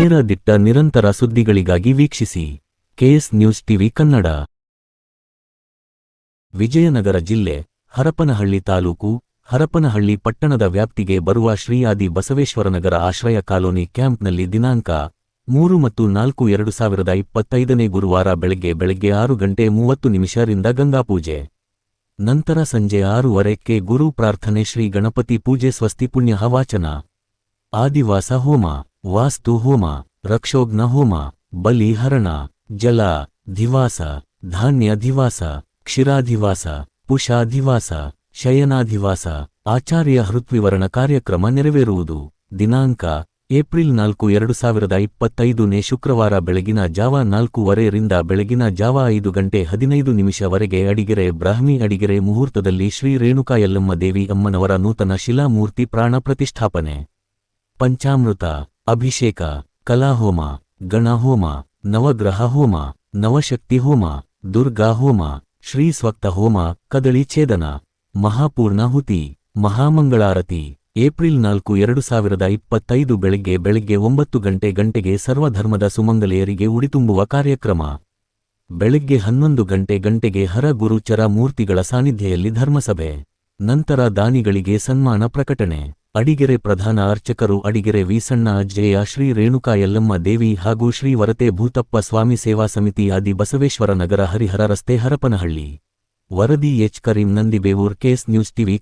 ನೇರ ದಿಟ್ಟ ನಿರಂತರ ಸುದ್ದಿಗಳಿಗಾಗಿ ವೀಕ್ಷಿಸಿ K S news TV Kannada. Vijayanagara ಜಿಲ್ಲೆ, ಹರಪನಹಳ್ಳಿ ತಾಲೂಕು, ಹರಪನಹಳ್ಳಿ ಪಟ್ಟಣದ ವ್ಯಾಪ್ತಿಗೆ ಬರುವ ಶ್ರೀ ಆದಿ ಬಸವೇಶ್ವರನಗರ ಆಶ್ರಯ ಕಾಲೋನಿ ಕ್ಯಾಂಪ್ನಲ್ಲಿ ದಿನಾಂಕ 3 ಮತ್ತು 4/2025 ಗುರುವಾರ ಬೆಳಗ್ಗೆ 6:30 ರಿಂದ ಗಂಗಾಪೂಜೆ, ನಂತರ ಸಂಜೆ 6:15 ಗುರು ಪ್ರಾರ್ಥನೆ, ಶ್ರೀ ಗಣಪತಿ ಪೂಜೆ, ಸ್ವಸ್ತಿ ಪುಣ್ಯ ವಾಚನ, ಆದಿವಾಸ ಹೋಮ, ವಾಸ್ತು ಹೋಮ, ರಕ್ಷೋಘ್ನ ಹೋಮ, ಬಲಿ ಹರಣ, ಜಲ ಧಿವಾಸ, ಧಾನ್ಯಾಧಿವಾಸ, ಕ್ಷೀರಾಧಿವಾಸ, ಪುಷಾಧಿವಾಸ, ಶಯನಾಧಿವಾಸ, ಆಚಾರ್ಯ ಹೃತ್ವಿವರಣ ಕಾರ್ಯಕ್ರಮ ನೆರವೇರುವುದು. ದಿನಾಂಕ ಏಪ್ರಿಲ್ 4, 2025 ಶುಕ್ರವಾರ ಬೆಳಗಿನ ಜಾವ 4:30 ರಿಂದ ಬೆಳಗಿನ ಜಾವ 5:15 ವರೆಗೆ ಅಡಿಗೆರೆ ಬ್ರಾಹ್ಮಿ ಅಡಿಗೆರೆ ಮುಹೂರ್ತದಲ್ಲಿ ಶ್ರೀ ರೇಣುಕಾ ಯಲ್ಲಮ್ಮ ದೇವಿ ಅಮ್ಮನವರ ನೂತನ ಶಿಲಾಮೂರ್ತಿ ಪ್ರಾಣ ಪ್ರತಿಷ್ಠಾಪನೆ, ಪಂಚಾಮೃತ ಅಭಿಷೇಕ, ಕಲಾಹೋಮ, ಗಣಹೋಮ, ನವಗ್ರಹ ಹೋಮ, ನವಶಕ್ತಿ ಹೋಮ, ದುರ್ಗಾ ಹೋಮ, ಶ್ರೀ ಸ್ವಕ್ತ ಹೋಮ, ಕದಳಿ ಛೇದನ, ಮಹಾಪೂರ್ಣಾಹುತಿ, ಮಹಾಮಂಗಳಾರತಿ. ಏಪ್ರಿಲ್ 4, 2025 ಬೆಳಗ್ಗೆ 9 ಗಂಟೆಗೆ ಸರ್ವಧರ್ಮದ ಸುಮಂಗಲೆಯರಿಗೆ ಉಡಿತುಂಬುವ ಕಾರ್ಯಕ್ರಮ. ಬೆಳಗ್ಗೆ 11 ಗಂಟೆಗೆ ಹರ ಗುರುಚರ ಮೂರ್ತಿಗಳ ಸಾನ್ನಿಧ್ಯದಲ್ಲಿ ಧರ್ಮಸಭೆ. ನಂತರ ದಾನಿಗಳಿಗೆ ಸನ್ಮಾನ ಪ್ರಕಟಣೆ. ಅಡಿಗೆರೆ ಪ್ರಧಾನ ಅರ್ಚಕರು ಅಡಿಗೆರೆ ವೀಸಣ್ಣ ಅಜ್ಜಯ್ಯ, ಶ್ರೀ ರೇಣುಕಾ ಯಲ್ಲಮ್ಮ ದೇವಿ ಹಾಗೂ ಶ್ರೀ ವರತೆ ಭೂತಪ್ಪ ಸ್ವಾಮಿ ಸೇವಾ ಸಮಿತಿ, ಆದಿ ಬಸವೇಶ್ವರ ನಗರ, ಹರಿಹರ ರಸ್ತೆ, ಹರಪನಹಳ್ಳಿ. ವರದಿ H. Karim, Nandibevur, KS news TV.